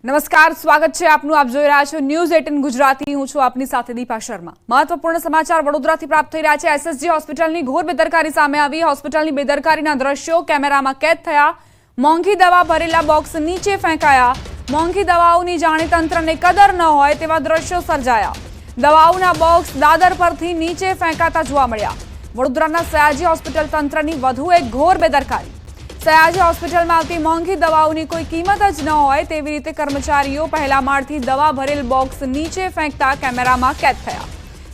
નમસ્કાર, સ્વાગત છે આપનું। આપ જોઈ રહ્યા છો ન્યૂઝ 18 ગુજરાતી। હું છું આપની સાથે દીપા શર્મા। મહત્વપૂર્ણ સમાચાર વડોદરાથી પ્રાપ્ત થઈ રહ્યા છે। એસએસજી હોસ્પિટલની ઘોર બેદરકારી સામે આવી। હોસ્પિટલની બેદરકારીના દ્રશ્યો કેમેરામાં કેદ થયા। મોંઘી દવા ભરેલા બોક્સ નીચે ફેંકાયા। મોંઘી દવાઓની જાણે તંત્રને કદર ન હોય તેવા દ્રશ્યો સર્જાયા। દવાઓના બોક્સ દાદર પરથી નીચે ફેંકાતા જોવા મળ્યા। વડોદરાના સયાજી હોસ્પિટલ તંત્રની વધુ એક ઘોર બેદરકારી। સયાજી હોસ્પિટલમાં આવતી મોંઘી દવાઓની કોઈ કિંમત જ ન હોય તેવી રીતે કર્મચારીઓ પહેલા માળથી દવા ભરેલ બોક્સ નીચે ફેંકતા કેમેરામાં કેદ થયા।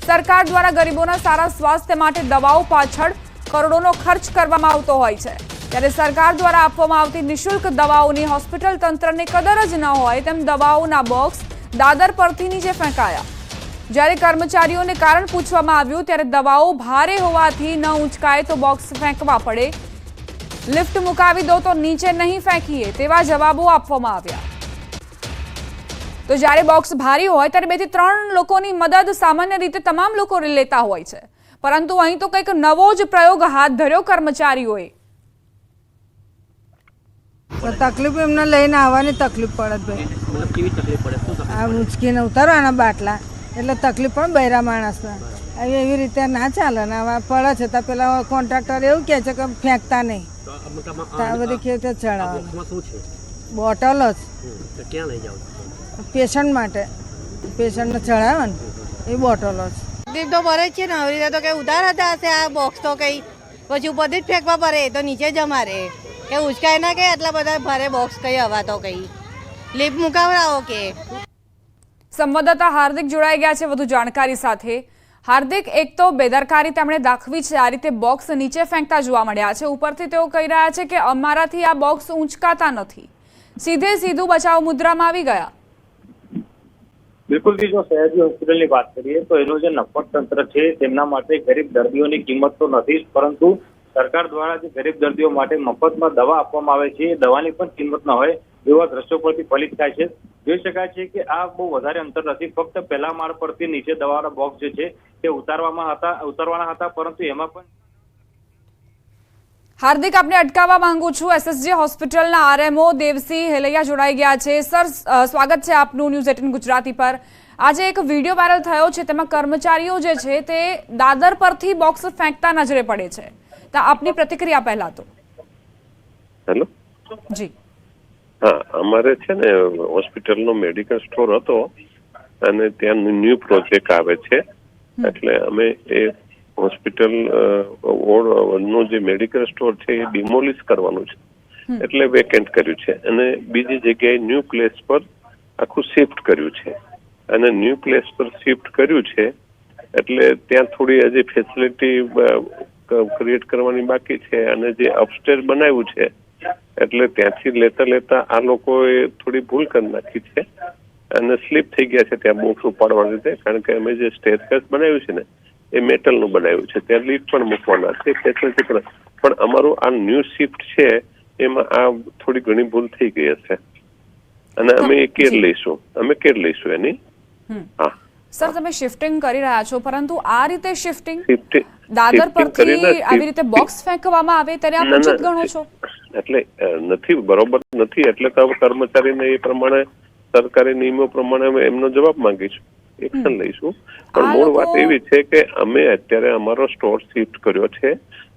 સરકાર દ્વારા ગરીબોના સારા સ્વાસ્થ્ય માટે દવાઓ પાછળ કરોડોનો ખર્ચ કરવામાં આવતો હોય છે, ત્યારે સરકાર દ્વારા આપવામાં આવતી નિઃશુલ્ક દવાઓની હોસ્પિટલ તંત્રને કદર જ ન હોય તેમ દવાઓના બોક્સ દાદર પરથી નીચે ફેંકાયા। જ્યારે કર્મચારીઓને કારણ પૂછવામાં આવ્યું ત્યારે દવાઓ ભારે હોવાથી ન ઊંચકાય તો બોક્સ ફેંકવા પડે, लिफ्ट मुकावी दो तो नीचे नहीं फेंकीए तेवा जवाबों आपवामां આવ્યા। तो જ્યારે બોક્સ ભારી હોય ત્યારે 2 થી 3 લોકોની મદદ સામાન્ય રીતે તમામ લોકો લેતા હોય છે, પરંતુ અહીં તો કંઈક નવો જ પ્રયોગ હાથ ધર્યો કર્મચારીઓએ। તકલીફ એમને લઈને આવવાની તકલીફ પડે ભાઈ। मतलब કેવી તકલીફ પડે? શું તકલીફ? આ ઉંચકીને ઉતારવાના બાટલા એટલે તકલીફ પણ બૈરા માણસને એવી રીતે ના ચાલે ને। હવે પડે છે તો પેલા કોન્ટ્રાક્ટર એવું કહે છે કે ફેંકતા નહીં, આ બધી ખેતર ચડાવવાનું શું છે? બોટલ જ તો ક્યાં લઈ જાવ? પેશન્ટ માટે, પેશન્ટને ચડાવે ને એ બોટલો જ તકલીફ તો પડે જ છે ને। આવી રીતે તો કંઈ ઉધાર હતા હશે આ બોક્સ તો કંઈ પછી ઉપરથી જ ફેંકવા પડે, તો નીચે જ અમારે કે ઉચકાય ના કે આટલા બધા ભારે બોક્સ કંઈ હવા તો કંઈ લિફ્ટ મુકાવડાવો કે। સંવાદદાતા હાર્દિક જોડાઈ ગયા છે વધુ જાણકારી સાથે। હાર્દિક, એક તો બેદરકારી તેમણે દાખવી છે, આ રીતે બોક્સ નીચે ફેંકતા જોવા મળ્યા છે, ઉપરથી તેઓ કહી રહ્યા છે કે અમારાથી આ બોક્સ ઊંચકાતા નથી, સીધું બચાવ મુદ્રામાં આવી ગયા। બિલકુલ, જો સયાજી હોસ્પિટલની વાત કરીએ તો એનું જે નફટ તંત્ર છે તેમના માટે ગરીબ દર્દીઓની કિંમત તો નથી, પરંતુ સરકાર દ્વારા જે ગરીબ દર્દીઓ માટે મફતમાં દવા આપવામાં આવે છે એ દવાની પણ કિંમત ન હોય એવા દ્રશ્યો પરથી ફલિત થાય છે। જોઈ શકાય છે કે આ બહુ વધારે અંતર નથી, ફક્ત પહેલા માળ પરથી નીચે દવાના બોક્સ જે છે તે ઉતારવાના હતા, પરંતુ એમાં પણ હાર્દિક, આપને અટકાવવા માંગુ છું। એસએસજી હોસ્પિટલના આરએમઓ દેવસિંહ હેલૈયા જોડાઈ ગયા છે। સર, સ્વાગત છે આપનું ન્યૂઝ 18 ગુજરાતી પર। આજે એક વિડીયો વાયરલ થયો છે, તેમાં કર્મચારીઓ જે છે તે દાદર પરથી બોક્સ ફેંકતા નજરે પડે છે, તો આપની પ્રતિક્રિયા પહેલા તો। હેલો જી હા, અમારે છે ને હોસ્પિટલનો મેડિકલ સ્ટોર હતો અને ત્યાં ન્યૂ પ્રોજેક્ટ આવે છે, એટલે અમે એ હોસ્પિટલ નો જે મેડિકલ સ્ટોર છે એ ડિમોલિશ કરવાનું છે, એટલે વેકેન્ટ કર્યું છે અને બીજી જગ્યાએ ન્યૂ પ્લેસ પર આખું શિફ્ટ કર્યું છે। અને ન્યૂ પ્લેસ પર શિફ્ટ કર્યું છે એટલે ત્યાં થોડી હજી ફેસિલિટી ક્રિએટ કરવાની બાકી છે, અને જે અપસ્ટેર બનાવ્યું છે એટલે ત્યાંથી લેતા આ લોકોએ થોડી ભૂલ કરી નાખી છે અને સ્લીપ થઈ ગયા છે ત્યાં બોક્સ ઉપાડવા લીધે, કારણ કે અમે જે સ્ટેરકેસ બનાવ્યું છે ને એ મેટલનું બનાવ્યું છે, ત્યાં લિફ્ટ પણ મૂકવાના છે ફેસિલિટી પણ અમારું આ ન્યૂ શિફ્ટ છે એમાં આ થોડી ઘણી ભૂલ થઈ ગઈ હશે અને અમે કેર લઈશું એની। હા સર, તમે શિફ્ટિંગ કરી રહ્યા છો, પરંતુ આ રીતે શિફ્ટિંગ દાદર પરથી આવી રીતે બોક્સ ફેંકવામાં આવે ત્યારે આપ ઉચિત ગણો છો? એટલે નથી, બરોબર નથી, એટલે તો કર્મચારીને એ પ્રમાણે સરકારી નિયમો પ્રમાણે અમે એમનો જવાબ માંગીશું, એક્શન લઈશું। પણ મૂળ વાત એવી છે કે અમે અત્યારે અમારો સ્ટોર શિફ્ટ કર્યો છે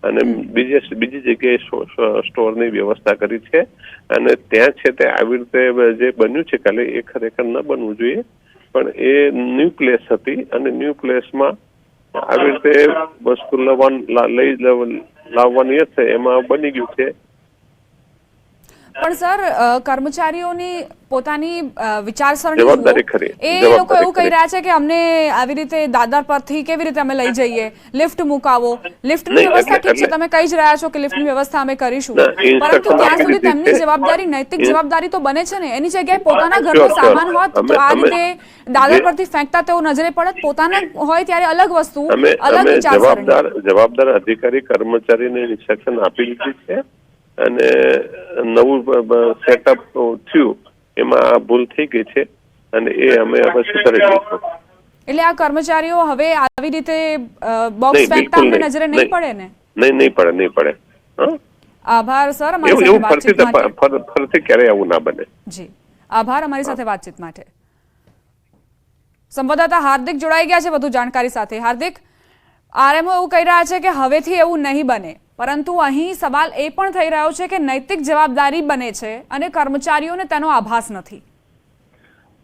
અને બીજી જગ્યાએ સ્ટોરની વ્યવસ્થા કરી છે, અને ત્યાં છે તે આવી રીતે જે બન્યું છે કાલે એ ખરેખર ન બનવું જોઈએ, પણ એ ન્યૂ પ્લેસ હતી અને ન્યૂ પ્લેસમાં આવી રીતે વસ્તુ લાવવાની હશે એમાં બની ગયું છે। પણ સર, કર્મચારીઓની પોતાની વિચારસરણી જવાબદારી ખરી, એ લોકો એવું કહી રહ્યા છે કે અમને આવી રીતે દાદર પરથી કેવી રીતે અમે લઈ જઈએ, લિફ્ટ મુકાવો। લિફ્ટની વ્યવસ્થા ઠીક છે, તમે કહી જ રહ્યા છો કે લિફ્ટની વ્યવસ્થા અમે કરીશું, પરંતુ ત્યાં સુધી તેમની જવાબદારી, નૈતિક જવાબદારી તો બને છે ને। એની જગ્યાએ પોતાના ઘરનો સામાન હોત તો આ રીતે દાદર પરથી ફેંકતા તેઓ નજરે પડત, પોતાના હોય ત્યારે અલગ વસ્તુ, અલગ વિચારસરણી। જવાબદાર અધિકારી કર્મચારીને ઇન્સ્ટ્રક્શન આપી દીધી છે અને નવું સેટઅપ થયું એમાં આ ભૂલ થઈ ગઈ છે અને એ અમે હવે સુધારી દઈશું। એટલે આ કર્મચારીઓ હવે આવી રીતે બોક્સ ફેંકતા અમને નજરે નહીં પડે ને? નહીં પડે। આભાર સર, અમારી સાથે વાતચીત માટે। ફરીથી ક્યારે આવું ના બને। જી, આભાર અમારી સાથે વાતચીત માટે. સંવાદદાતા હાર્દિક જોડાઈ ગયા છે વધુ જાણકારી સાથે. હાર્દિક, આરએમઓ એવું કહી રહ્યા છે કે હવેથી એવું નહીં બને, પરંતુ અહીં સવાલ એ પણ થઈ રહ્યો છે કે નૈતિક જવાબદારી બને છે અને કર્મચારીઓને તેનો આભાસ નથી.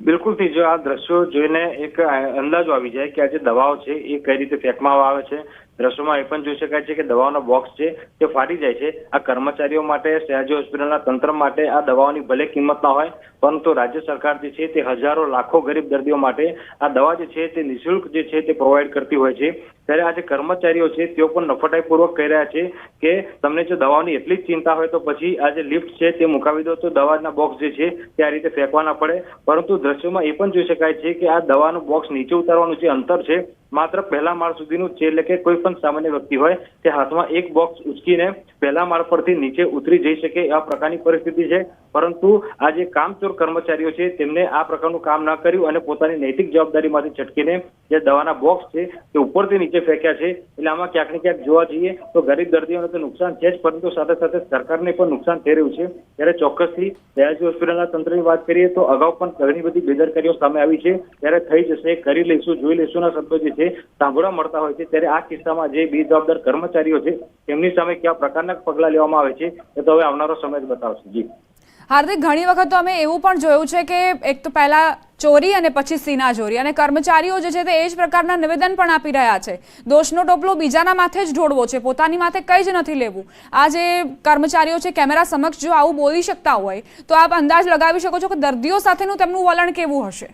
બિલકુલથી જો આ દ્રશ્યો જોઈને એક અંદાજો આવી જાય કે આ જે દવાઓ છે એ કઈ રીતે ફેંકવામાં આવે છે. દ્રશ્યોમાં એ પણ જોઈ શકાય છે કે દવાઓના બોક્સ છે તે ફાટી જાય છે. આ કર્મચારીઓ માટે, સયાજી હોસ્પિટલના તંત્ર માટે આ દવાઓની ભલે કિંમત ના હોય, પરંતુ રાજ્ય સરકાર જે છે તે હજારો લાખો ગરીબ દર્દીઓ માટે આ દવા જે છે તે નિઃશુલ્ક જે છે તે પ્રોવાઈડ કરતી હોય છે. ત્યારે આ જે કર્મચારીઓ છે તેઓ પણ નફટાઈપૂર્વક કહી રહ્યા છે કે તમને જો દવાઓની એટલી જ ચિંતા હોય તો પછી આ જે લિફ્ટ છે તે મુકાવી દો, તો દવાના બોક્સ જે છે તે આ રીતે ફેંકવા ના પડે. પરંતુ દ્રશ્યોમાં એ પણ જોઈ શકાય છે કે આ દવાનું બોક્સ નીચે ઉતારવાનું જે અંતર છે માત્ર પહેલા માળ સુધીનું છે. એટલે કે કોઈ પણ સામાન્ય વ્યક્તિ હોય તે હાથમાં એક બોક્સ ઉચકીને પહેલા માળ પરથી નીચે ઉતરી જઈ શકે એવા પ્રકારની પરિસ્થિતિ છે. પરંતુ આ જે કામચોર કર્મચારીઓ છે તેમને આ પ્રકારનું કામ ના કર્યું અને પોતાની નૈતિક જવાબદારીમાંથી છટકીને જે દવાના બોક્સ છે તે ઉપરથી નીચે ફેંક્યા છે. એટલે આમાં ક્યાંક ને ક્યાંક જોવા જઈએ તો ગરીબ દર્દીઓને તો નુકસાન છે જ, પરંતુ સાથે સાથે સરકારને પણ નુકસાન થઈ રહ્યું છે. ત્યારે ચોક્કસથી સયાજી હોસ્પિટલના તંત્રની વાત કરીએ તો અગાઉ પણ ઘણી બધી બેદરકારીઓ સામે આવી છે. ત્યારે થઈ જશે, કરી લઈશું, જોઈ લઈશું ના શબ્દો જે છે સાંભળવા મળતા હોય છે. ત્યારે આ કિસ્સામાં જે બેજવાબદાર કર્મચારીઓ છે તેમની સામે કયા પ્રકારના પગલાં લેવામાં આવે છે એ તો હવે આવનારો સમય જ બતાવશે. જી હાર્દિક, ઘણી વખત તો અમે એવું પણ જોયું છે કે એક તો પહેલા ચોરી અને પછી સીનાચોરી, અને કર્મચારીઓ જે છે તે એ જ પ્રકારના નિવેદન પણ આપી રહ્યા છે. દોષનો ટોપલો બીજાના માથે જ ઢોળવો છે, પોતાની માથે કંઈ જ નથી લેવું. આ જે કર્મચારીઓ છે કેમેરા સમક્ષ જો આવું બોલી શકતા હોય તો આપ અંદાજ લગાવી શકો છો કે દર્દીઓ સાથેનું તેમનું વલણ કેવું હશે.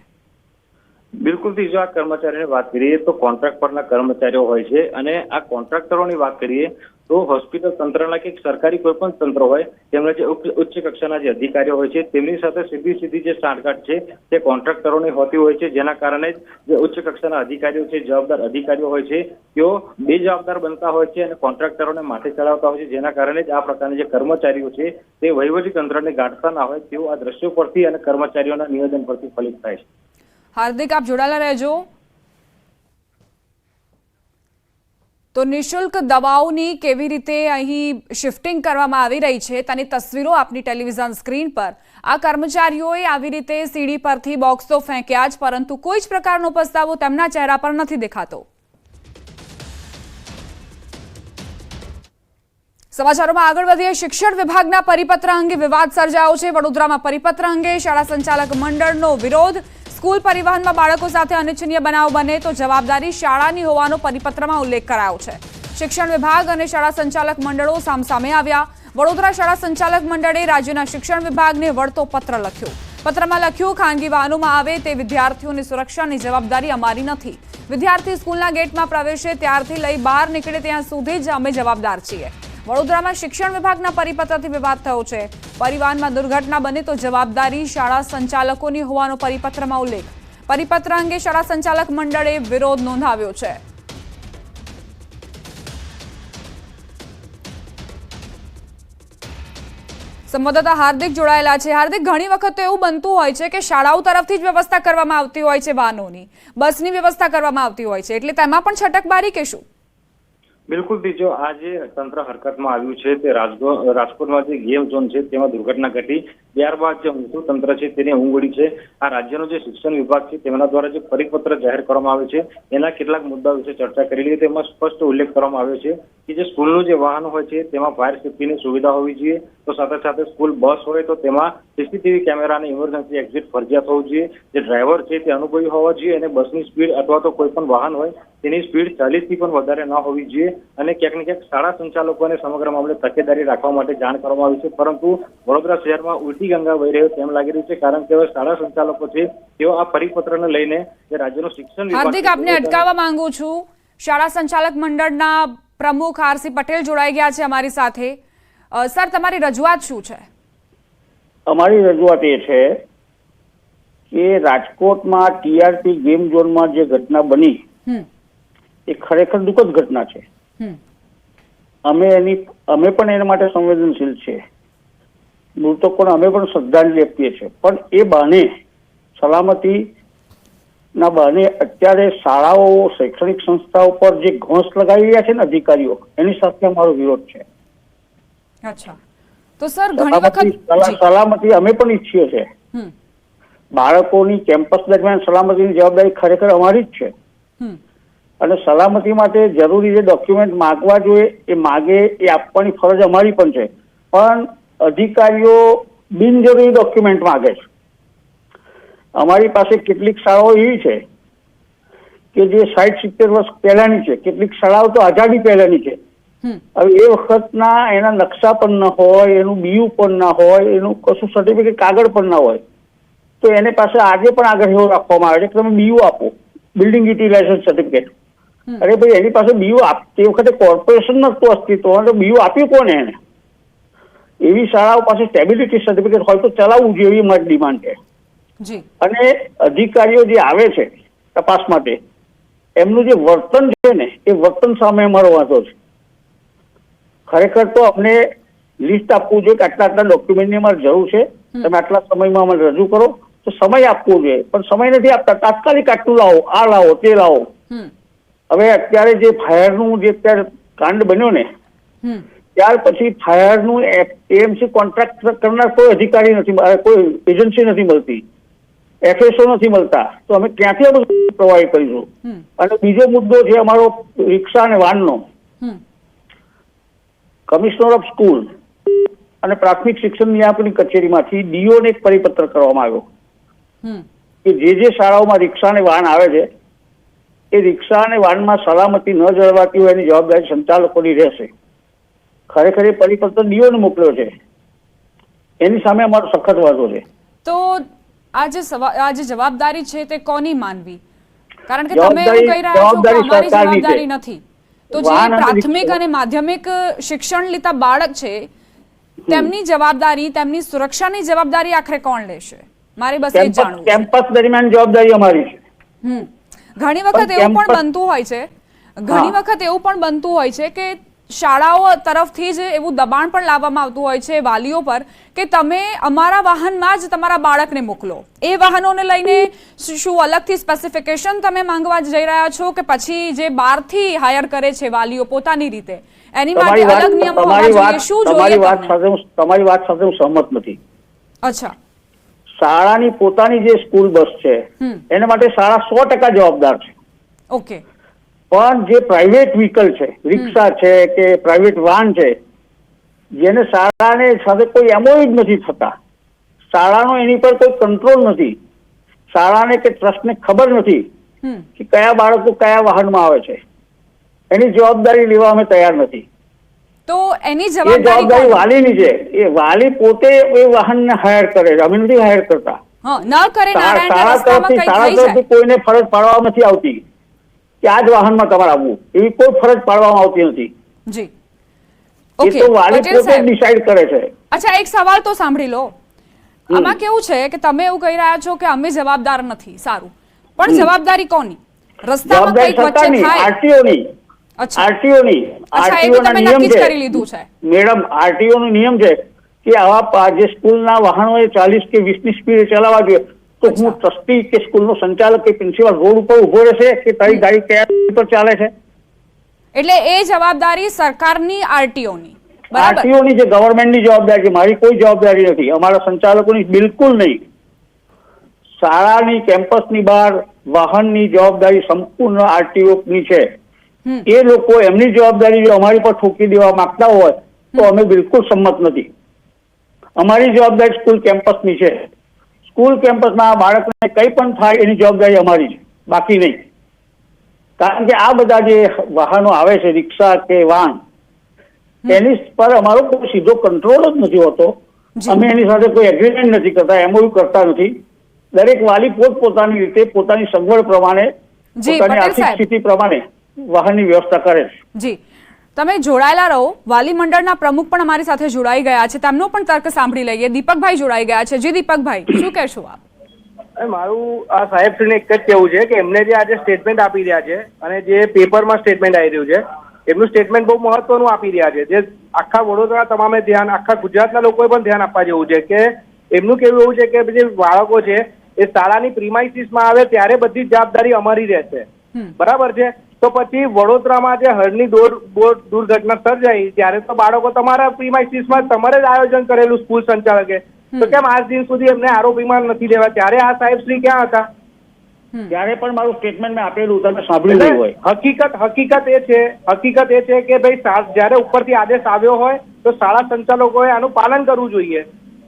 બિલકુલથી જો આ કર્મચારીની વાત કરીએ તો કોન્ટ્રાક્ટ પરના કર્મચારીઓ હોય છે, અને આ કોન્ટ્રાક્ટરોની વાત કરીએ તો હોસ્પિટલ તંત્રના કે સરકારી કોઈ પણ તંત્ર હોય તેમના જે ઉચ્ચ કક્ષાના જે અધિકારીઓ હોય છે તેમની સાથે સીધી જે સાંઠગાંઠ છે તે કોન્ટ્રાક્ટરોની હોતી હોય છે. જેના કારણે જે ઉચ્ચ કક્ષાના અધિકારીઓ છે, જવાબદાર અધિકારીઓ હોય છે, તેઓ બેજવાબદાર બનતા હોય છે અને કોન્ટ્રાક્ટરોને માથે ચડાવતા હોય છે. જેના કારણે જ આ પ્રકારના જે કર્મચારીઓ છે તે વહીવટી તંત્રને ગાંઠતા ના હોય તેવું આ દ્રશ્યો પરથી અને કર્મચારીઓના નિવેદન પરથી ફલિત થાય છે. હાર્દિક, આપ જોડાયેલા રહેજો. તો નિઃશુલ્ક દવાઓની કેવી રીતે અહીં શિફ્ટિંગ કરવામાં આવી રહી છે તેની તસવીરો આપની ટેલિવિઝન સ્ક્રીન પર. આ કર્મચારીઓએ આવી રીતે સીડી પરથી બોક્સ તો ફેંક્યા જ, પરંતુ કોઈ જ પ્રકારનો પસ્તાવો તેમના ચહેરા પર નથી દેખાતો. સમાચારોમાં આગળ વધીએ. શિક્ષણ વિભાગના પરિપત્ર અંગે વિવાદ સર્જાયો છે. વડોદરામાં પરિપત્ર અંગે શાળા સંચાલક મંડળનો વિરોધ. સ્કૂલ પરિવહનમાં બાળકો સાથે અનિચ્છનીય બનાવ બને તો જવાબદારી શાળાની હોવાનો પરિપત્રમાં ઉલ્લેખ કરાયો છે. શિક્ષણ વિભાગ અને શાળા સંચાલક મંડળો સામસામે આવ્યા. વડોદરા શાળા સંચાલક મંડળે રાજ્યના શિક્ષણ વિભાગને વળતો પત્ર લખ્યો. પત્રમાં લખ્યું, ખાનગી વાહનોમાં આવે તે વિદ્યાર્થીઓની સુરક્ષાની જવાબદારી અમારી નથી. વિદ્યાર્થી સ્કૂલના ગેટમાં પ્રવેશે ત્યારથી લઈ બહાર નીકળે ત્યાં સુધી જ અમે જવાબદાર છીએ. વડોદરામાં શિક્ષણ વિભાગના પરિપત્રથી વિવાદ થયો છે. પરિવહનમાં દુર્ઘટના બને તો જવાબદારી શાળા સંચાલકોની હોવાનો પરિપત્રમાં ઉલ્લેખ. પરિપત્ર અંગે શાળા સંચાલક મંડળે વિરોધ નોંધાવ્યો છે. સંવાદદાતા હાર્દિક જોડાયેલા છે. હાર્દિક, ઘણી વખત તો એવું બનતું હોય છે કે શાળાઓ તરફથી જ વ્યવસ્થા કરવામાં આવતી હોય છે, વાહનોની, બસની વ્યવસ્થા કરવામાં આવતી હોય છે, એટલે તેમાં પણ છટકબારી કે શું? બિલકુલથી જો આ જે તંત્ર હરકતમાં આવ્યું છે તે રાજકોટમાં જે ગેમ ઝોન છે તેમાં દુર્ઘટના ઘટી, ત્યારબાદ જે ઊંઘતું તંત્ર છે તેની ઊંઘ ઉડી છે. આ રાજ્યનો જે શિક્ષણ વિભાગ છે તેમના દ્વારા જે પરિપત્ર જાહેર કરવામાં આવ્યો છે એના કેટલાક મુદ્દાઓ વિશે ચર્ચા કરી લીધી. તેમાં સ્પષ્ટ ઉલ્લેખ કરવામાં આવ્યો છે કે જે સ્કૂલનું જે વાહન હોય છે તેમાં ફાયર સેફ્ટીની સુવિધા હોવી જોઈએ. તો સાથે સાથે સ્કૂલ બસ હોય તો તેમાં સીસીટીવી કેમેરા અને ઇમરજન્સી એક્ઝિટ ફરજિયાત હોવું જોઈએ. જે ડ્રાઈવર છે તે અનુભવી હોવા જોઈએ અને બસની સ્પીડ અથવા તો કોઈ પણ વાહન હોય તેની સ્પીડ 40 થી પણ વધારે ન હોવી જોઈએ. અને ક્યાંક ને ક્યાંક શાળા સંચાલકોને સમગ્ર મામલે તકેદારી રાખવા માટે જાણ કરવામાં આવી છે. પરંતુ વડોદરા શહેરમાં ઉલટી ગંગા વહી રહ્યો તેમ લાગી રહ્યું છે, કારણ કે હવે શાળા સંચાલકો છે તેઓ આ પરિપત્રને લઈને જે રાજ્યનું શિક્ષણ વિભાગ. હાર્દિક, આપને અટકાવવા માંગુ છું. શાળા સંચાલક મંડળના પ્રમુખ આરસી પટેલ જોડાઈ ગયા છે અમારી સાથે. સર, તમારી રજૂઆત શું છે? અમારી રજૂઆત એ છે કે રાજકોટમાં ટીઆરપી ગેમ ઝોનમાં જે ઘટના બની એ ખરેખર દુઃખદ ઘટના છે. અમે પણ એના માટે સંવેદનશીલ છે. મૃતકોને અમે પણ શ્રદ્ધાંજલિ આપીએ છીએ. પણ એ બહાને સલામતી ના બહાને અત્યારે શાળાઓ, શૈક્ષણિક સંસ્થાઓ પર જે ઘોંસ લગાવી રહ્યા છે ને અધિકારીઓ, એની સાથે અમારો વિરોધ છે. અચ્છા, તો સર ઘણી વખત સલામતી અમે પણ ઈચ્છીએ છીએ, બાળકોની કેમ્પસ દરમિયાન સલામતીની જવાબદારી ખરેખર અમારી જ છે. હમ અને સલામતી માટે જરૂરી જે ડોક્યુમેન્ટ માગવા જોઈએ એ માગે એ આપવાની ફરજ અમારી પણ છે. પણ અધિકારીઓ બિનજરૂરી ડોક્યુમેન્ટ માગે છે. અમારી પાસે કેટલીક શાળાઓ એવી છે કે જે 60-70 વર્ષ પહેલાની છે, કેટલીક શાળાઓ તો આઝાદી પહેલાની છે. હમ હવે એ વખતના એના નકશા પણ ન હોય, એનું બીયુ પણ ના હોય, એનું કશું સર્ટિફિકેટ કાગળ પણ ના હોય, તો એને પાસે આજે પણ આગળ એવું રાખવામાં આવે છે કે તમે બીયુ આપો, બિલ્ડિંગ યુટિલાઇઝેશન સર્ટિફિકેટ. અરે ભાઈ એની પાસે બીયુ તે વખતે કોર્પોરેશન નતું અસ્તિત્વ, તો બીયુ આપ્યું કોને એને? એવી શાળાઓ પાસે સ્ટેબિલિટી સર્ટિફિકેટ હોય તો ચલાવવું જોઈએ, એવી મારી ડિમાન્ડ છે. જી અને અધિકારીઓ જે આવે છે તપાસ માટે, એમનું જે વર્તન છે ને એ વર્તન સામે અમારો વાંધો છે. ખરેખર તો અમને લિસ્ટ આપવું જોઈએ કે આટલા આટલા ડોક્યુમેન્ટની અમારે જરૂર છે, તમે આટલા સમયમાં અમને રજૂ કરો, તો સમય આપવો જોઈએ. પણ સમય નથી આપતા, તાત્કાલિક આટલું લાવો, આ લાવો, તે લાવો. હમ હવે અત્યારે જે ફાયરનું જે અત્યારે કાંડ બન્યો ને, હમ ત્યાર પછી ફાયરનું એએમસી કોન્ટ્રાક્ટ કરનાર કોઈ અધિકારી નથી, કોઈ એજન્સી નથી મળતી, FSO નથી મળતા, તો અમે ક્યાંથી આ બધું પ્રોવાઈડ કરીશું? હમ અને બીજો મુદ્દો છે અમારો રિક્ષા અને વાનનો. હમ કમિશનર ઓફ સ્કૂલ અને પ્રાથમિક શિક્ષણ નિયામકની કચેરીમાંથી ડીઓને એક પરિપત્ર કરવામાં આવ્યો હમ કે જે શાળાઓમાં રિક્ષા અને વાન આવે છે એ રિક્ષા અને વાનમાં સલામતી ન જળવાતી હોય એની જવાબદારી સંચાલકોની રહેશે. ખરેખર એ પરિપત્ર ડીઓને મોકલ્યો છે, એની સામે અમારો સખત વાંધો છે. તો આ જે જવાબદારી છે તે કોની માનવી? કારણ કે તમે એવું કહી રહ્યા છો કે અમારી જવાબદારી નથી, તો જે પ્રાથમિક અને માધ્યમિક શિક્ષણ લેતા બાળક છે તેમની જવાબદારી, તેમની સુરક્ષાની જવાબદારી આખરે કોણ લેશે? મારે બસ એ જાણવું છે. કેમ્પસ દરમિયાન જવાબદારી અમારી છે. ઘણી વખત એવું પણ બનતું હોય છે, ઘણી વખત એવું પણ બનતું હોય છે કે શાળાઓ તરફથી જ એવું દબાણ પણ લાવવામાં આવતું હોય છે વાલીઓ પર કે તમે અમારા વાહનમાં જ તમારા બાળકને મોકલો. એ વાહનોને લઈને શું અલગથી સ્પેસિફિકેશન તમે માંગવા જઈ રહ્યા છો કે પછી જે બહારથી હાયર કરે છે વાલીઓ પોતાની રીતે એની માટે અલગ નિયમો હોવા જોઈએ? શું જોઈએ તમને? તમારી વાત સાથે હું સહમત નથી. અચ્છા, શાળાની પોતાની જે સ્કૂલ બસ છે એના માટે શાળા 100% જવાબદાર છે. ઓકે, પણ જે પ્રાઇવેટ વ્હીકલ છે, રિક્ષા છે કે પ્રાઇવેટ વાન છે, જેને શાળાને સાથે કોઈ એમઓયુ જ નથી થતા, શાળાનો એની પર કોઈ કંટ્રોલ નથી, શાળાને કે ટ્રસ્ટને ખબર નથી કે કયા બાળકો કયા વાહનમાં આવે છે, એની જવાબદારી લેવા અમે તૈયાર નથી. તો એની એ જવાબદારી વાલીની છે. એ વાલી પોતે એ વાહનને હાયર કરે છે, અમે નથી હાયર કરતા. ન કરે શાળા તરફથી કોઈને ફરજ પાડવામાં નથી આવતી કે આ જ વાહનમાં તમારે આવવું, એવી કોઈ ફરજ પાડવામાં આવતી નથી. જી, એ તો વાલી પોતે ડિસાઈડ કરે છે. અચ્છા, એક સવાલ તો સાંભળી લો. આમાં કેવું છે કે તમે એવું કહી રહ્યા છો કે અમે જવાબદાર નથી, સારું, પણ જવાબદારી કોની? રસ્તામાં કંઈક વચ્ચે થાય, આરટીઓની. આરટીઓની આરટીઓના નિયમ છે મેડમ, આરટીઓનો નિયમ છે કે આવા જે સ્કૂલના વાહનો 40 કે 20ની સ્પીડે ચલાવવા જોઈએ, તો હું ટ્રસ્ટી કે સ્કૂલનો સંચાલક કે પ્રિન્સિપાલ રોડ ઉપર ઉભો રહેશે કે તારી ગાડી કયા પર ચાલે છે? એટલે એ જવાબદારી સરકારની, આરટીઓની, બરાબર? આરટીઓની જે ગવર્નમેન્ટની જવાબદારી છે, મારી કોઈ જવાબદારી નથી, અમારા સંચાલકોની બિલકુલ નહીં. શાળાની કેમ્પસની બહાર વાહનની જવાબદારી સંપૂર્ણ આરટીઓની છે. એ લોકો એમની જવાબદારી જો અમારી પર ઠોકી દેવા માંગતા હોય તો અમે બિલકુલ સંમત નથી. અમારી જવાબદારી સ્કૂલ કેમ્પસની છે. સ્કૂલ કેમ્પસના બાળકને કંઈ પણ થાય એની જવાબદારી અમારી છે, બાકી નહીં. કારણ કે આ બધા જે વાહનો આવે છે, રિક્ષા કે વાન, એની પર અમારો કોઈ સીધો કંટ્રોલ જ નથી હોતો. અમે એની સાથે કોઈ એગ્રીમેન્ટ નથી કરતા, એમઓયુ કરતા નથી. દરેક વાલી પોતપોતાની રીતે પોતાની સગવડ પ્રમાણે, પોતાની આર્થિક સ્થિતિ પ્રમાણે વાહનની વ્યવસ્થા કરે છે. જી, તમે જોડાયેલા રહો. વાલી મંડળના પ્રમુખ પણ અમારી સાથે જોડાઈ ગયા છે, તેમનો પણ તર્ક સાંભળી લઈએ. દીપકભાઈ જોડાઈ ગયા છે. જી દીપકભાઈ, શું કહેશો આપ? મારું આ સાહેબશ્રીને એક જ કહેવું છે કે એમને જે આજે સ્ટેટમેન્ટ આપી રહ્યા છે અને જે પેપરમાં સ્ટેટમેન્ટ આવી રહ્યું છે, એમનું સ્ટેટમેન્ટ બહુ મહત્વનું આપી રહ્યા છે, જે આખા વડોદરા તમામે ધ્યાન, આખા ગુજરાતના લોકોએ પણ ધ્યાન આપવા જેવું છે. કે એમનું કેવું એવું છે કે જે બાળકો છે એ શાળાની પ્રીમાઇસીસમાં આવે ત્યારે બધી જવાબદારી અમારી રહેશે, બરાબર છે? તો પછી વડોદરામાં જે હળની દુર્ઘટના સર્જાઈ ત્યારે તો બાળકો તમારા પ્રીમાઇસીસમાં તમારે જ આયોજન કરેલું સ્કૂલ સંચાલકે, તો કેમ આજ દિન સુધી એમને આરોપીમાં નથી લેવા? ત્યારે આ સાહેબ શ્રી ક્યાં હતા? ત્યારે પણ મારું સ્ટેટમેન્ટ મેં આપેલું, તમે સાંભળ્યું નહીં હોય. હકીકત એ છે કે ભાઈ જ્યારે ઉપરથી આદેશ આવ્યો હોય તો શાળા સંચાલકોએ આનું પાલન કરવું જોઈએ,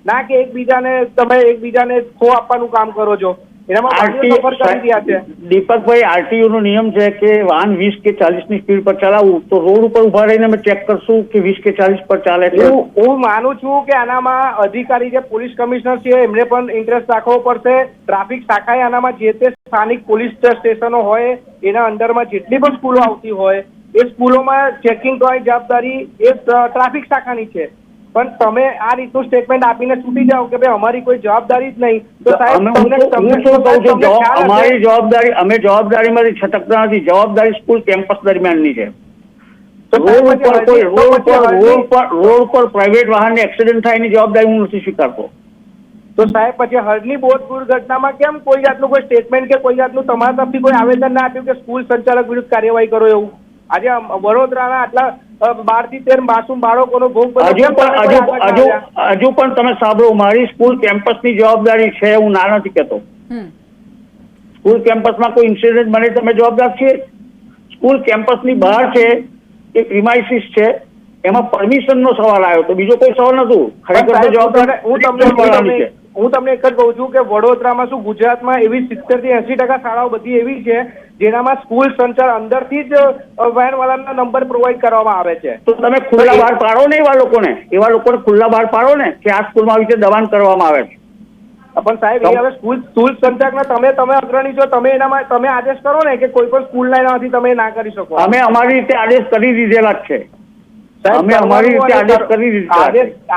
ના કે એકબીજાને ખો આપવાનું કામ કરો છો. એનામાં વાલીઓ સફર કરી રહ્યા છે. દીપકભાઈ, આરટીયુ નો નિયમ છે કે વાહન 20 કે 40 ની સ્પીડ પર ચલાવવું, તો રોડ ઉપર ઉભા રહીને અમે ચેક કરશું કે 20 કે 40 પર ચાલે છે. હું માનું છું કે આનામાં અધિકારી જે પોલીસ કમિશનર છે એમને પણ ઇન્ટરેસ્ટ રાખવો પડશે. ટ્રાફિક શાખાએ આનામાં જે તે સ્થાનિક પોલીસ સ્ટેશનો હોય એના અંડરમાં જેટલી પણ સ્કૂલો આવતી હોય એ સ્કૂલોમાં ચેકિંગ કરવાની જવાબદારી એ ટ્રાફિક શાખાની છે. પણ તમે આ રીતનું સ્ટેટમેન્ટ આપીને છૂટી જાઓ કે ભાઈ અમારી કોઈ જવાબદારી જ નહીં, તો સાહેબ અમારી જવાબદારી, અમે જવાબદારીમાંથી છટકતા નથી. જવાબદારી સ્કૂલ કેમ્પસ દરમિયાનની છે. રોડ પર પ્રાઇવેટ વાહનને એક્સિડન્ટ થાય એની જવાબદારી હું નથી સ્વીકારતો. તો સાહેબ પછી હળની બોધ દુર્ઘટનામાં કેમ કોઈ જાતનું કોઈ સ્ટેટમેન્ટ કે કોઈ જાતનું તમારા તરફથી કોઈ આવેદન ના આપ્યું કે સ્કૂલ સંચાલક વિરુદ્ધ કાર્યવાહી કરો એવું? આજે વડોદરાના આટલા 12 થી 13 માસૂમ બાળકોનો ભોગ હજુ પણ તમે સાંભળો, મારી સ્કૂલ કેમ્પસની જવાબદારી છે, હું ના નથી કહેતો. સ્કૂલ કેમ્પસમાં કોઈ ઇન્સિડન્ટ બને તમે જવાબદાર છીએ. સ્કૂલ કેમ્પસની બહાર છે એ પ્રિમાઇસીસ છે, એમાં પરમિશન નો સવાલ આવ્યો તો બીજો કોઈ સવાલ નતું. ખરેખર જવાબદાર હું તમને એક જ કહું છું કે વડોદરામાં શું ગુજરાતમાં એવી 70 થી 80% શાળાઓ બધી એવી છે જેનામાં સ્કૂલ સંચાલક અંદરથી જ વેનવાળાના નંબર પ્રોવાઈડ કરવામાં આવે છે. તો તમે ખુલ્લા બહાર પાડો ને એવા લોકોને ખુલ્લા બહાર પાડો ને કે આ સ્કૂલમાં આવી રીતે દબાણ કરવામાં આવે છે. પણ સાહેબ એ હવે સ્કૂલ સંચાલકના તમે અગ્રણી છો, તમે આદેશ કરો ને કે કોઈ પણ સ્કૂલના એનાથી તમે ના કરી શકો. અમે અમારી રીતે આદેશ કરી દીધેલા જ છે. અમે અમારી રીતે આદેશ કરી દીધા.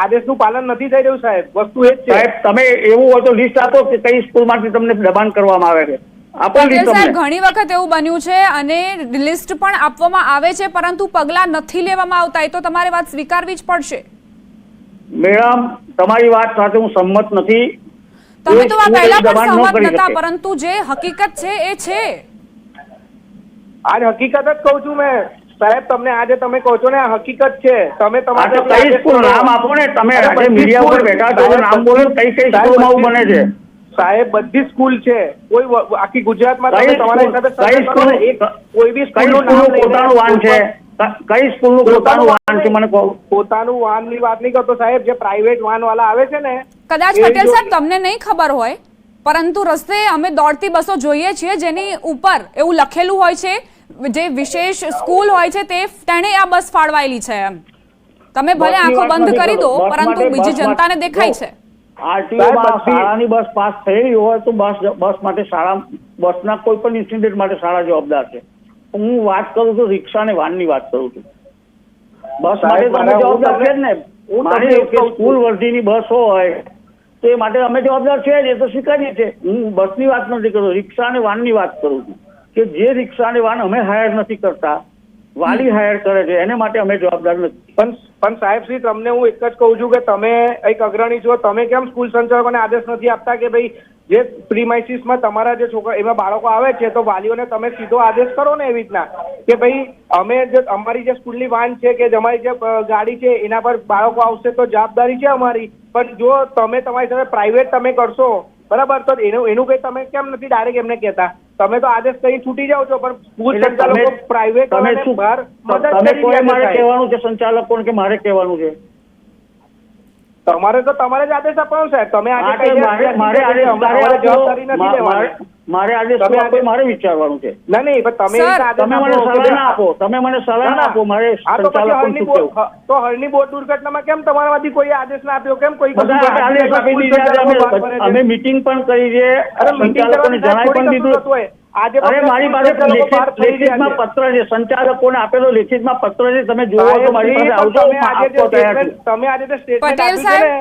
આદેશનું પાલન નથી થઈ રહ્યું સાહેબ. વસ્તુ એ જ છે. સાહેબ તમે એવું હોય તો લિસ્ટ આપો કે કઈ સ્કૂલમાંથી તમને દબાણ કરવામાં આવે છે. સાહેબ ઘણી વખત એવું બન્યું છે અને લિસ્ટ પણ આપવામાં આવે છે પરંતુ પગલાં નથી લેવામાં આવતા. એ તો તમારે વાત સ્વીકારવી જ પડશે. મેડમ તમારી વાત સાથે હું સંમત નથી. તમે તો આ પહેલા પણ સહમત નતા, પરંતુ જે હકીકત છે એ છે. આજ હકીકત જ કહું છું મેં સાહેબ તમને. આજે તમે કહો છો ને આ હકીકત છે. તમે તમારે કઈ સ્કૂલ નામ આપો ને. તમે આજે મીડિયા ઉપર બેઠા છો, નામ બોલો. કઈ સ્કૂલમાં આવું બને છે? સાહેબ બધી સ્કૂલ છે. કોઈ આખી ગુજરાતમાં તમે તમારા હિસાબે કોઈ બી સ્કૂલનું નામ પોતાનું વાહન છે. કઈ સ્કૂલનું પોતાનું વાહન છે મને કહો. પોતાનું વાહનની વાત નહીં કરતો સાહેબ. જે પ્રાઇવેટ વાહન વાળા આવે છે ને, કદાચ પટેલ સાહેબ તમને નહીં ખબર હોય પરંતુ રસ્તે અમે દોડતી બસો જોઈએ છીએ જેની ઉપર એવું લખેલું હોય છે જે વિશેષ સ્કૂલ હોય છે તેણે આ બસ ફાળવાયેલી છે. એમ તમે ભલે આંખો બંધ કરી દો પરંતુ બીજી જનતાને દેખાય છે. આરટીઓમાં શાળાની બસ પાસ થયેલી હોય તો બસ માટે બસના કોઈ પણ ઇન્સિડન્ટ માટે શાળા જવાબદાર છે. હું વાત કરું છું રિક્ષા અને વાનની વાત કરું છું. બસ માટે તમે જવાબદાર છે ને. માની કે સ્કૂલ વર્ધીની બસ હોય તો એ માટે અમે જવાબદાર છે જ, એ તો સ્વીકારીએ છીએ. હું બસની વાત નથી કરતો, રિક્ષા અને વાનની વાત કરું છું કે જે રિક્ષા અને વાન અમે હાયર નથી કરતા, વાલી હાયર કરે છે, એને માટે અમે જવાબદાર નથી. પણ સાહેબ શ્રી તમને હું એક જ કહું છું કે તમે એક અગ્રણી છો. તમે કેમ સ્કૂલ સંચાલકોને આદેશ નથી આપતા કે ભાઈ જે પ્રીમાઇસીસમાં તમારા જે છોકરા એમાં બાળકો આવે છે તો વાલીઓને તમે સીધો આદેશ કરો ને એવી રીતના કે ભાઈ અમારી જે સ્કૂલની વાન છે કે અમારી જે ગાડી છે એના પર બાળકો આવશે તો જવાબદારી છે અમારી. પણ જો તમે તમારી સાથે પ્રાઇવેટ તમે કરશો બરાબર, તો એનું કઈ તમે કેમ નથી ડાયરેક્ટ એમને કહેતા? તમે તો આદેશ કરી છૂટી જાઓ છો પણ સ્કૂલ સંચાલકો પ્રાઇવેટ બહાર મદદ કરી. મારે કહેવાનું છે સંચાલકોને કે મારે કહેવાનું છે? તમારે જ આદેશ આપવાનો સાહેબ. તમે મારે આદેશ મારે વિચારવાનું છે. નહીં પણ તમે મને સલાહ ના આપો. તમે મને સલાહ ના આપો. મારે તો હળની બોટ દુર્ઘટનામાં કેમ તમારામાંથી કોઈ આદેશ ના આપ્યો? કેમ કોઈ અમે મીટિંગ પણ કરી છે, સંચાલકોને જણાવી પણ દીધું. અરે મારી પાસે લેખિતમાં પત્ર છે, સંચાલકોને આપેલો લેખિતમાં પત્ર છે. તમે જોવો તો મારી પાસે આવજો. તમે આજે પટેલ સાહેબ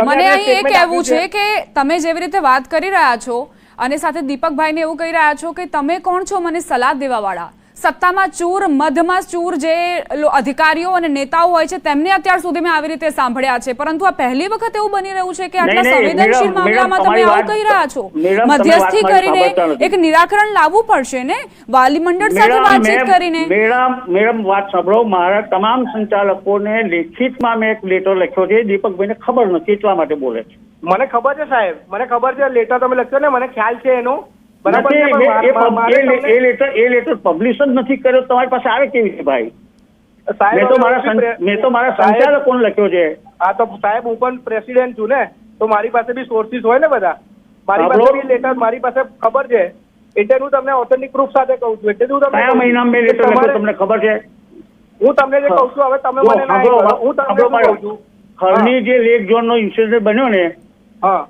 મને અહીં એ કહેવું છે કે તમે જેવી રીતે વાત કરી રહ્યા છો અને સાથે દીપકભાઈને એવું કહી રહ્યા છો કે તમે કોણ છો મને સલાહ દેવા વાળા? સત્તામાં ચૂર, મધમાં ચૂર જે અધિકારીઓ અને નેતાઓ હોય છે તેમને અત્યાર સુધી મેં આવી રીતે સાંભળ્યા છે, પરંતુ આ પહેલી વખત એવું બની રહ્યું છે કે આટલા સંવેદનશીલ મામલામાં તમે આવું કહી રહ્યા છો. મધ્યસ્થી કરીને એક નિરાકરણ લાવવું પડશે ને, વાલી મંડળ સાથે વાતચીત કરીને. મેડમ વાત સાંભળો. મારા તમામ સંચાલકોને લેખિતમાં મેં એક લેટર લખ્યો છે. દીપકભાઈને ખબર નથી એટલા માટે બોલે છે. મને ખબર છે સાહેબ, મને ખબર છે લેટર તમે લખ્યો ને, મને ખ્યાલ છે એનો, બરાબર છે. નથી, પણ મારે તમને- એ લેટર પબ્લિશ જ નથી કર્યો, તમારી પાસે આવે કેવી રીતે ભાઈ? સાહેબ, મેં તો મારા સંચાલકોને લખ્યો છે. હા તો સાહેબ હું પણ પ્રેસિડેન્ટ છું ને, તો મારી પાસે બી સોર્સિસ હોય ને બધા. મારી પાસે બી લેટર મારી પાસે ખબર છે, એટલે હું તમને ઓથેન્ટિક પ્રૂફ સાથે કહું છું. એટલે હું તમને કયા મહિનામાં મેં લેટર લખ્યો તમને ખબર છે? હું તમને જે કહું છું, હવે તમે મને ના કહો. હું તમને શું કહું છું, હરની જે લેક ઝોન નો ઇન્સિડન્ટ બન્યો ને, હા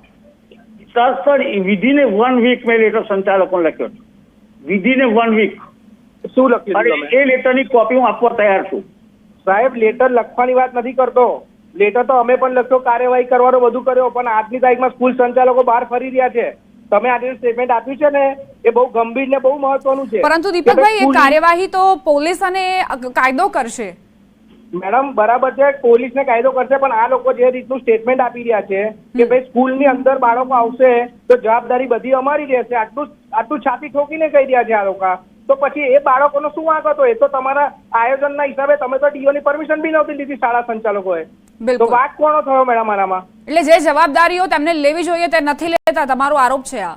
તરત વિધિન 1 વીક મેં લેટર સંચાલકોને લખ્યો છે. Within 1 week. શું લખ્યું અને તમે? એ લેટરની કોપી હું આપવા તૈયાર છું. સાહેબ લેટર લખવાની વાત નથી કરતો. લેટર તો અમે પણ લખ્યો, કાર્યવાહી કરવાનો બધું કર્યો, પણ આજની તારીખમાં સ્કૂલ સંચાલકો બહાર ફરી રહ્યા છે. તમે આજે સ્ટેટમેન્ટ આપ્યું છે ને, એ બહુ ગંભીર ને બહુ મહત્વનું છે. પરંતુ દીપકભાઈ, એ કાર્યવાહી તો પોલીસ અને કાયદો કરશે. મેડમ બરાબર છે, પોલીસને કાયદો કરશે, પણ આ લોકો જે રીતનું સ્ટેટમેન્ટ આપી રહ્યા છે કે ભાઈ સ્કૂલની અંદર બાળકો આવશે તો જવાબદારી બધી અમારી રહેશે, આટલું છાતી ઠોકીને કહી રહ્યા છે આ લોકો. તો પછી એ બાળકોનો શું વાંક હતો? એ તો તમારા આયોજનના હિસાબે તમે તો ડીઓની પરમિશન બી નહોતી લીધી શાળા સંચાલકોએ. તો વાંક કોનો થયો મેડમ આનામાં? એટલે જે જવાબદારીઓ તેમને લેવી જોઈએ તે નથી લેતા, તમારો આરોપ છે આ?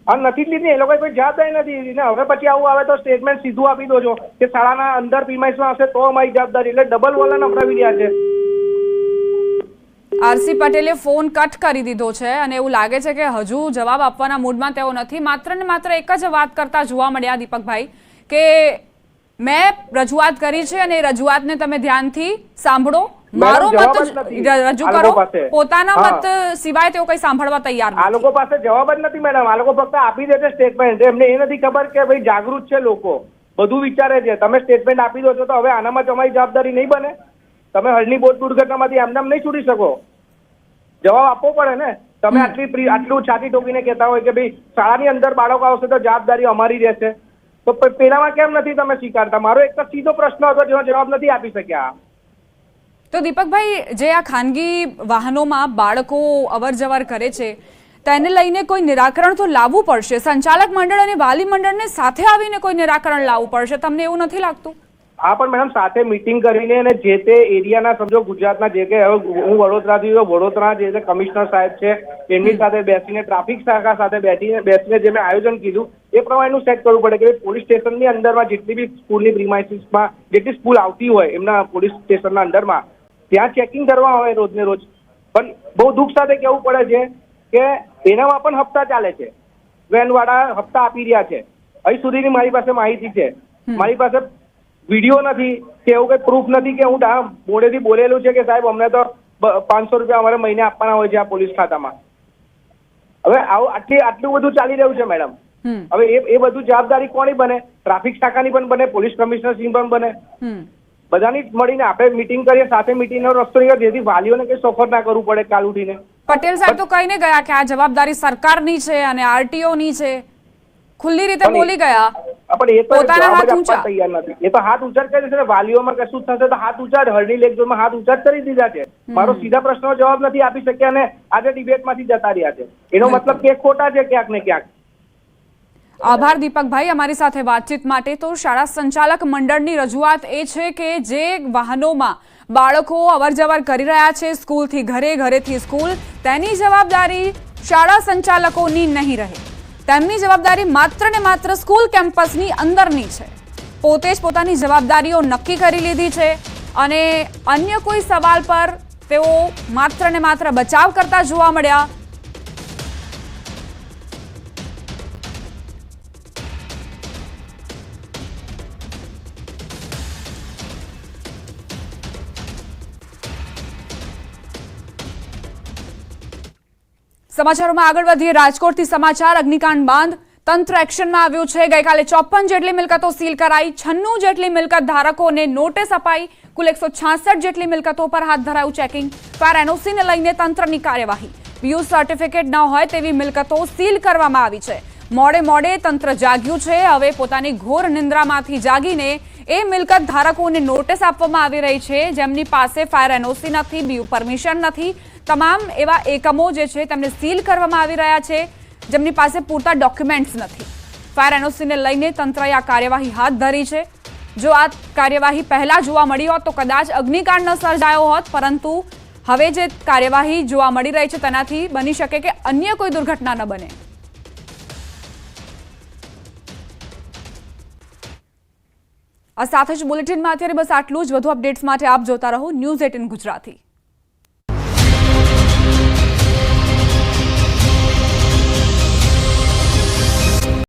હા, નથી જ લીધી. એ લોકોએ કોઈ જવાબદારી નથી લીધી ને. હવે પછી આવું આવે તો સ્ટેટમેન્ટ સીધું આપી દો છો કે શાળાના અંદર પ્રીમાઇસમાં હશે તો અમારી જવાબદારી. એટલે ડબલ વલણ અપનાવી રહ્યા છે. આરસી પટેલે ફોન કટ કરી દીધો છે અને એવું લાગે છે કે હજુ જવાબ આપવાના મૂડમાં તેઓ નથી. માત્ર ને માત્ર એક જ વાત કરતા જોવા મળ્યા દીપકભાઈ કે મેં રજૂઆત કરી છે અને રજૂઆતને તમે ધ્યાનથી સાંભળો, મારો મત રજૂ કરો. પોતાના મત સિવાય તેઓ કઈ સાંભળવા તૈયાર નથી. આ લોકો પાસે જવાબ જ નથી મેડમ. આ લોકો ફક્ત આપી દે છે સ્ટેટમેન્ટ. એમને એ નથી ખબર કે ભાઈ જાગૃત છે લોકો, બધું વિચારે છે. તમે સ્ટેટમેન્ટ આપી દો છો તો હવે આનામાં તમારી જવાબદારી નહીં બને? તમે હળની બોટ દુર્ઘટનામાંથી એમને નહીં છૂટી શકો. જવાબ આપવો પડે ને. તમે આટલું છાતી ઠોકીને કહેતા હોય કે ભાઈ શાળાની અંદર બાળકો આવશે તો જવાબદારી અમારી રહેશે, તો પેલામાં કેમ નથી તમે સ્વીકારતા? મારો એક જ સીધો પ્રશ્ન હતો જેનો જવાબ નથી આપી શક્યા. તો દીપકભાઈ, જે આ ખાનગી વાહનોમાં બાળકો અવર જવર કરે છે તેને લઈને કોઈ નિરાકરણ તો લાવવું પડશે. સંચાલક મંડળ અને વાલી મંડળને સાથે આવીને કોઈ નિરાકરણ લાવવું પડશે. તમને એવું નથી લાગતું? હા, પણ મેડમ સાથે મીટિંગ કરીને અને જે તે એરિયાના સમજો ગુજરાતના જે કે હું વડોદરાથી, વડોદરા જે તે કમિશનર સાહેબ છે એમની સાથે બેસીને, ટ્રાફિક શાખા સાથે બેસીને જે મેં આયોજન કીધું એ પ્રમાણેનું સેટ કરવું પડે કે પોલીસ સ્ટેશનની અંદરમાં જેટલી બી સ્કૂલની પ્રીમાઇસીસમાં જેટલી સ્કૂલ આવતી હોય એમના પોલીસ સ્ટેશનના અંદરમાં ત્યાં ચેકિંગ કરવા આવે રોજને રોજ. પણ બહુ દુઃખ સાથે કહેવું પડે છે કે એનામાં પણ હપ્તા ચાલે છે. વેનવાળા હપ્તા આપી રહ્યા છે. અહીં સુધીની મારી પાસે માહિતી છે. મારી પાસે વિડીયો નથી કે એવું કઈ પ્રૂફ નથી કે હું મોડેથી બોલેલું છે કે સાહેબ અમને તો 500 રૂપિયા અમારે મહિને આપવાના હોય છે આ પોલીસ ખાતામાં. હવે આટલું બધું ચાલી રહ્યું છે મેડમ. હવે એ બધું જવાબદારી કોની બને? ટ્રાફિક શાખાની પણ બને, પોલીસ કમિશનરની પણ બને, બધાની મળીને આપણે મીટિંગ કરીએ, સાથે મીટિંગનો રસ્તો નીકળે જેથી વાલીઓને કઈ સફર ના કરવું પડે કાલ ઉઠીને. પટેલ સાહેબ તો કહીને ગયા કે આ જવાબદારી સરકારની છે અને આરટીઓની છે. ખુલ્લી રીતે બોલી ગયા, પણ એ તો પોતાના હાથ ઊંચા તૈયાર નથી. એ તો હાથ ઊંચા કરી છે. વાલીઓમાં કશું થશે તો હાથ ઊંચા, હળની લેક ઝોનમાં હાથ ઊંચા કરી દીધા છે. મારો સીધા પ્રશ્નનો જવાબ નથી આપી શક્યા અને આજે ડિબેટમાંથી જતા રહ્યા છે. એનો મતલબ કે ખોટા છે ક્યાંક ને ક્યાંક. આભાર દીપકભાઈ અમારી સાથે વાતચીત માટે. તો શાળા સંચાલક મંડળની રજૂઆત એ છે કે જે વાહનોમાં બાળકો અવરજવર કરી રહ્યા છે સ્કૂલથી ઘરે, ઘરેથી સ્કૂલ, તેની જવાબદારી શાળા સંચાલકોની નહીં રહે. તેમની જવાબદારી માત્ર ને માત્ર સ્કૂલ કેમ્પસની અંદરની છે. પોતે જ પોતાની જવાબદારીઓ નક્કી કરી લીધી છે અને અન્ય કોઈ સવાલ પર તેઓ માત્ર ને માત્ર બચાવ કરતા જોવા મળ્યા. સમાચારોમાં આગળ વધીએ. રાજકોટથી સમાચાર. અગ્નિકાંડ બાદ તંત્ર એક્શનમાં આવ્યું છે. ગઈકાલે 54 જેટલી મિલકતો સીલ કરાઈ, 96 જેટલી મિલકત ધારકોને નોટિસ અપાઈ, કુલ 166 જેટલી મિલકતો પર હાથ ધરાયું ચેકિંગ. ફાયર એનઓસીને લઈને તંત્રની કાર્યવાહી. પીયુ સર્ટિફિકેટ ન હોય તેવી મિલકતો સીલ કરવામાં આવી છે. મોડે તંત્ર જાગ્યું છે. હવે પોતાની ઘોર નિંદ્રામાંથી જાગીને એ મિલકત ધારકોને નોટિસ આપવામાં આવી રહી છે જેમની પાસે ફાયર એનઓસી નથી, બીયુ પરમિશન નથી. તમામ એવા એકમો જે છે તેમને સીલ કરવામાં આવી રહ્યા છે જેમની પાસે પૂરતા ડોક્યુમેન્ટ્સ નથી. ફાયર એનઓસીને લઈને તંત્રએ આ કાર્યવાહી હાથ ધરી છે. જો આ કાર્યવાહી પહેલા જોવા મળી હોત તો કદાચ અગ્નિકાંડ ન સર્જાયો હોત, પરંતુ હવે જે કાર્યવાહી જોવા મળી રહી છે તેનાથી બની શકે કે અન્ય કોઈ દુર્ઘટના ન બને. આ સાથે જ બુલેટિનમાં અત્યારે બસ આટલું જ. વધુ અપડેટ્સ માટે આપ જોતા રહો News 18 ગુજરાતી.